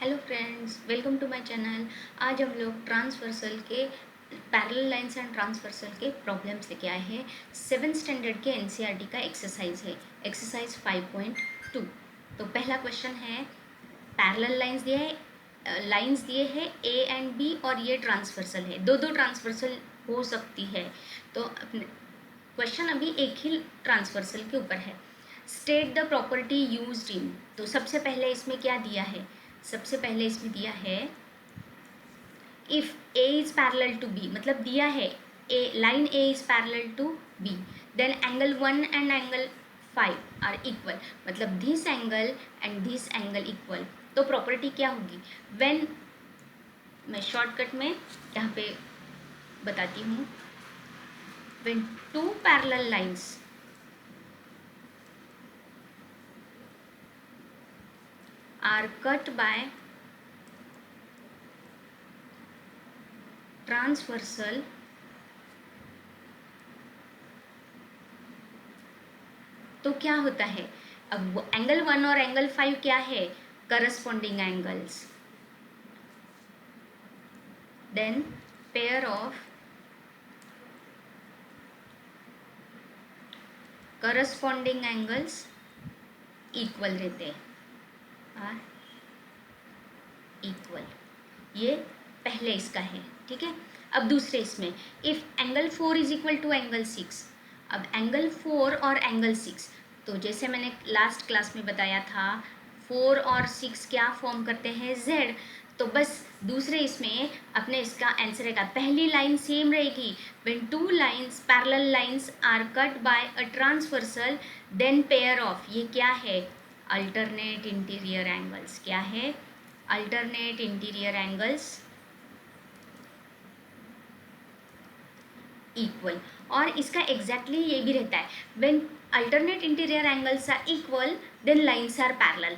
Hello friends, welcome to my channel. आज हम लोग ट्रांसवर्सल के पैरेलल लाइंस एंड ट्रांसवर्सल के प्रॉब्लम्स लेके आए हैं। 7th स्टैंडर्ड के एनसीईआरटी का एक्सरसाइज है, एक्सरसाइज 5.2। तो पहला क्वेश्चन है, पैरेलल लाइंस दिए हैं ए एंड बी और ये ट्रांसवर्सल है, दो दो ट्रांसवर्सल हो सकती है। तो क्वेश्चन अभी एक ही ट्रांसवर्सल के ऊपर है। State the property used in, तो सबसे पहले इसमें क्या दिया है? सबसे पहले इसमें दिया है if A is parallel to B, मतलब दिया है a line A is parallel to B, then angle 1 and angle 5 are equal, मतलब this angle and this angle equal. तो प्रॉपर्टी क्या होगी? व्हेन, मैं शॉर्टकट में यहाँ पे बताती हूँ, when two parallel lines are cut by transversal तो क्या होता है? अब एंगल 1 और एंगल 5 क्या है? Corresponding angles. Then pair of corresponding angles equal रहते हैं, इक्वल। ये पहले इसका है, ठीक है। अब दूसरे इसमें, if angle 4 is equal to angle 6, अब एंगल 4 और एंगल 6, तो जैसे मैंने लास्ट क्लास में बताया था, 4 और 6 क्या फॉर्म करते हैं? Z। तो बस दूसरे इसमें अपने इसका आंसर रहेगा, पहली लाइन सेम रहेगी, when two lines parallel lines are cut by a transversal then pair of, ये क्या है? Alternate interior angles. क्या है? Alternate interior angles equal. और इसका एग्जैक्टली ये भी रहता है, when alternate interior angles are equal then lines are parallel.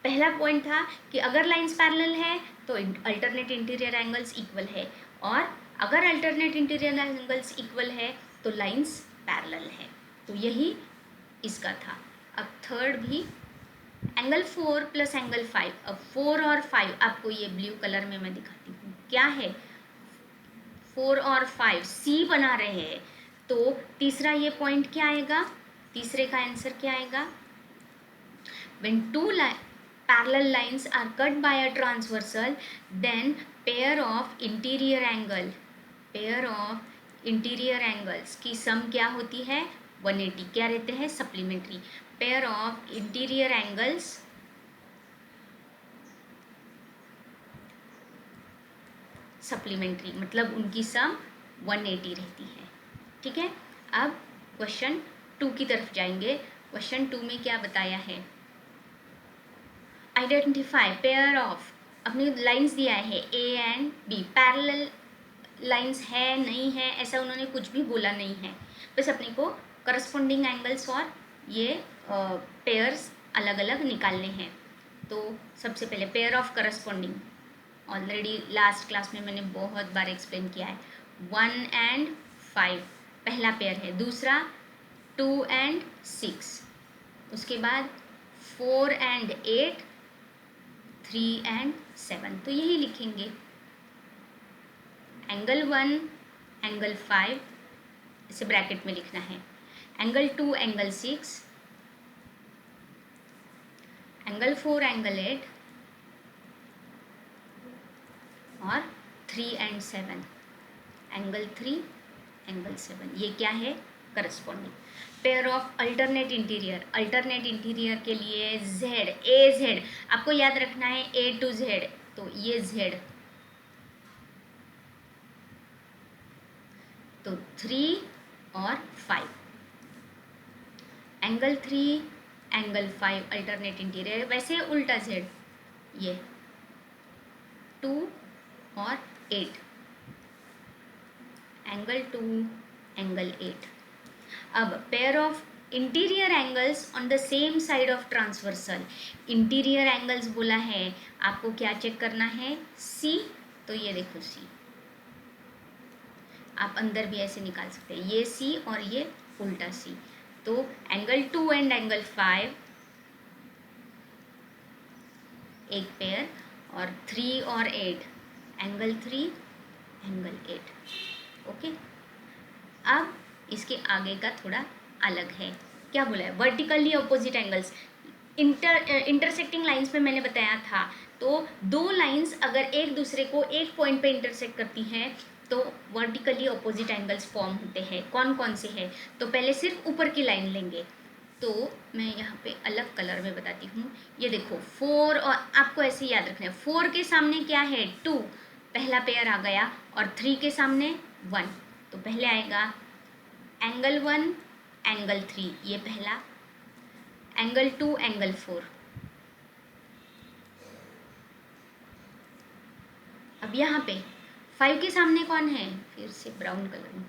पहला पॉइंट था कि अगर लाइंस पैरेलल है तो अल्टरनेट इंटीरियर एंगल्स इक्वल है, और अगर अल्टरनेट इंटीरियर एंगल्स इक्वल है तो लाइंस पैरेलल है। तो यही इसका था। अब थर्ड भी, एंगल 4 प्लस एंगल 5। अब 4 और 5 आपको ये ब्लू कलर में मैं दिखाती हूँ, क्या है? 4 और 5 सी बना रहे हैं, तो तीसरा ये पॉइंट क्या आएगा? तीसरे का आंसर क्या आएगा? when two parallel lines are cut by a transversal, then pair of interior angles की सम क्या होती है? 180। क्या रहते हैं? Supplementary. Pair of interior angles supplementary, मतलब उनकी सम 180 रहती है, ठीक है। अब क्वेश्चन 2 की तरफ जाएंगे। क्वेश्चन 2 में क्या बताया है? आइडेंटिफाई पेयर ऑफ, अपनी लाइंस दिया है A and B, parallel lines है नहीं है ऐसा उन्होंने कुछ भी बोला नहीं है, बस अपने को करस्पॉन्डिंग एंगल्स और ये पेयर्स अलग अलग निकालने हैं। तो सबसे पहले pair of corresponding, already last class में मैंने बहुत बार एक्सप्लेन किया है। 1 एंड 5 पहला पेयर है, दूसरा 2 एंड 6, उसके बाद 4 एंड 8, 3 एंड 7। तो यही लिखेंगे, एंगल 1 एंगल 5 इसे ब्रैकेट में लिखना है, एंगल 2 एंगल 6, एंगल 4 एंगल 8 और 3 एंड 7, एंगल 3 एंगल 7। ये क्या है? Corresponding. Pair of alternate interior के लिए जेड, ए जेड आपको याद रखना है, ए टू जेड, तो ये जेड, तो 3 और 5, एंगल 3 एंगल 5 अल्टरनेट इंटीरियर। वैसे उल्टा जेड, ये 2 और 8, एंगल 2 एंगल 8। अब pair of interior angles on the same side of transversal, interior angles बोला है, आपको क्या चेक करना है? सी। तो ये देखो सी, आप अंदर भी ऐसे निकाल सकते हैं, ये सी और ये उल्टा सी। तो एंगल 2 एंड एंगल 5 एक पेयर, और 3 और 8, एंगल 3 एंगल 8। ओके, अब इसके आगे का थोड़ा अलग है। क्या बोला है? Vertically opposite angles. Intersecting lines में मैंने बताया था, तो दो लाइंस अगर एक दूसरे को एक पॉइंट पे इंटरसेक्ट करती हैं तो वर्टिकली अपोजिट एंगल्स फॉर्म होते हैं। कौन कौन से हैं? तो पहले सिर्फ ऊपर की लाइन लेंगे, तो मैं यहाँ पे अलग कलर में बताती हूँ। ये देखो 4, और आपको ऐसे याद रखना है 4 के सामने क्या है? 2, पहला पेयर आ गया, और 3 के सामने 1, तो पहले आएगा एंगल 1 एंगल 3, ये पहला, एंगल 2 एंगल 4। अब यहाँ पे 5 के सामने कौन है? फिर से ब्राउन कलर में,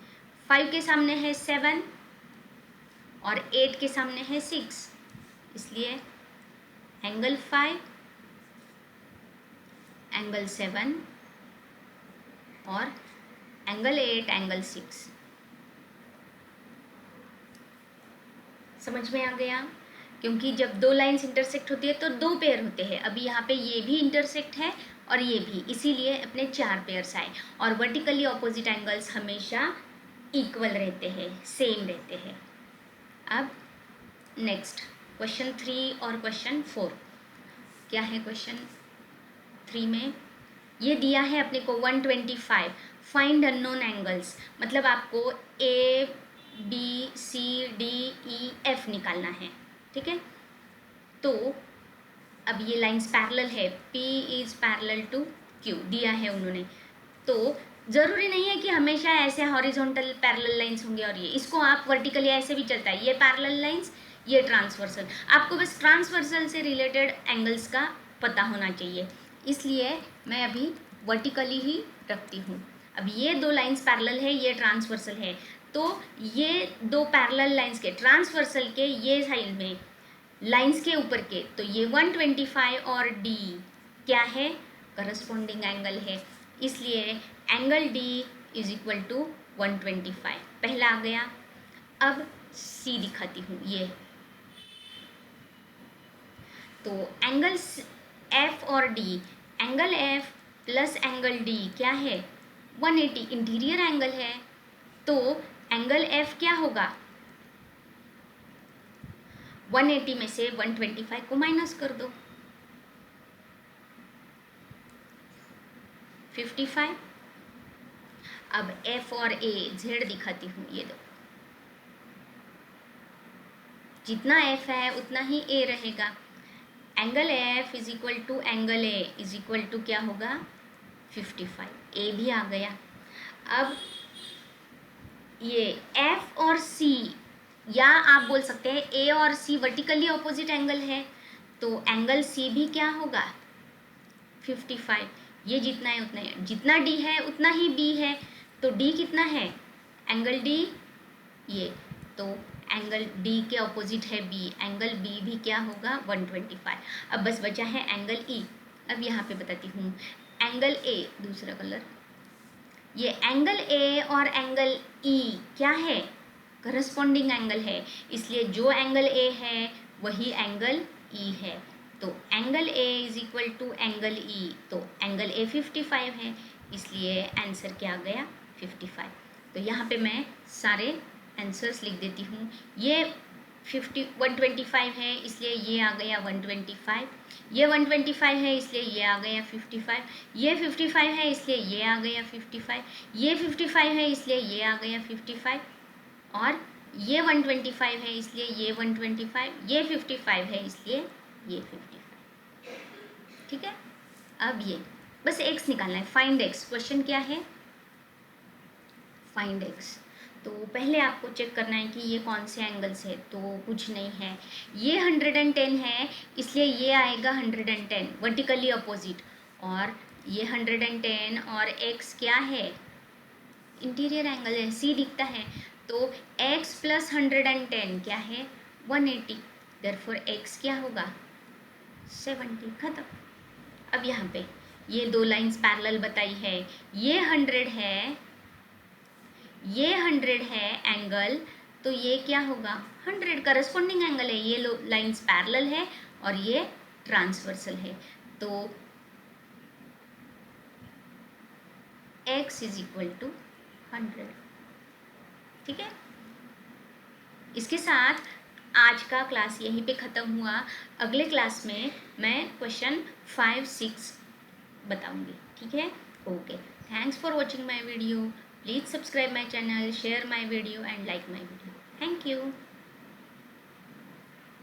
5 के सामने है 7 और 8 के सामने है 6, इसलिए एंगल 5 एंगल 7 और एंगल 8 एंगल 6। समझ में आ गया? क्योंकि जब दो लाइंस इंटरसेक्ट होती है तो दो पेयर होते हैं। अभी यहाँ पे ये भी इंटरसेक्ट है और ये भी, इसीलिए अपने 4 पेयर्स आए। और वर्टिकली ऑपोजिट एंगल्स हमेशा इक्वल रहते हैं, सेम रहते हैं। अब नेक्स्ट क्वेश्चन 3 और क्वेश्चन 4। क्या है क्वेश्चन 3 में? ये दिया है अपने को 125, फाइंड अननोन एंगल्स, मतलब आपको A B C D E F निकालना है, ठीक है? तो अब ये लाइंस पैरेलल है, P is parallel to Q दिया है उन्होंने, तो ज़रूरी नहीं है कि हमेशा ऐसे हॉरिजॉन्टल पैरेलल लाइंस होंगे, और ये इसको आप वर्टिकली ऐसे भी चलता है, ये पैरेलल लाइंस, ये ट्रांसवर्सल। आपको बस ट्रांसवर्सल से रिलेटेड एंगल्स का पता होना चाहिए, इसलिए मैं अभी वर्टिकली ही रखती हूँ। अब ये दो लाइंस पैरेलल है, ये ट्रांसवर्सल है, तो ये दो पैरेलल लाइंस के ट्रांसवर्सल के ये साइड में लाइंस के ऊपर के, तो ये 125 और D क्या है? करस्पॉन्डिंग एंगल है, इसलिए angle D is equal to 125, पहला आ गया। अब C दिखाती हूँ, ये तो एंगल F और D, angle F plus angle D क्या है? 180, इंटीरियर एंगल है, तो एंगल F क्या होगा? 180 में से 125 को माइनस कर दो, 55। अब F और A, Z दिखाती हूँ, ये दो, जितना F है उतना ही A रहेगा। Angle F is equal to angle A is equal to क्या होगा? 55, A भी आ गया। अब ये F और C, या आप बोल सकते हैं A और C वर्टिकली ऑपोजिट एंगल है, तो एंगल C भी क्या होगा? 55, ये जितना है उतना है, जितना D है उतना ही B है, तो D कितना है? एंगल D, ये, तो एंगल D के ऑपोजिट है B, एंगल B भी क्या होगा? 125। अब बस बचा है एंगल E। अब यहाँ पे बताती हूँ, एंगल A, दूसरा कलर, ये एंगल A और एंगल E क्या है? करस्पॉन्डिंग एंगल है, इसलिए जो एंगल A है वही एंगल E है, तो angle A is equal to angle E, तो एंगल A 55 है, इसलिए आंसर क्या आ गया? 55। तो यहाँ पे मैं सारे आंसर्स लिख देती हूँ। ये 125 है, इसलिए ये आ गया 125, ये 125 है इसलिए ये आ गया 55, ये 55 है इसलिए ये आ गया 55, ये 55 है इसलिए ये आ गया 55, और ये 125 है इसलिए ये 125, ये 55 है इसलिए ये 55। ठीक है? अब ये बस x निकालना है, फाइंड x। क्वेश्चन क्या है? Find x। तो पहले आपको चेक करना है कि ये कौन से एंगल्स है, तो कुछ नहीं है, ये 110 है इसलिए ये आएगा 110 वर्टिकली अपोजिट, और ये 110 और x क्या है? इंटीरियर एंगल है, C दिखता है, तो x प्लस 110 क्या है? 180, देयरफॉर x क्या होगा? 70, खत्म। अब यहाँ पे ये दो लाइंस पैरेलल बताई है, ये 100 है, ये 100 है एंगल, तो ये क्या होगा? 100 करस्पॉन्डिंग एंगल है, ये लाइंस पैरेलल है और ये ट्रांसवर्सल है, तो x इज इक्वल टू 100। ठीक है, इसके साथ आज का क्लास यहीं पे ख़त्म हुआ। अगले क्लास में मैं क्वेश्चन 5, 6 बताऊंगी। ठीक है, okay, thanks for watching my video. Please subscribe my channel, share my video and like my video. Thank you.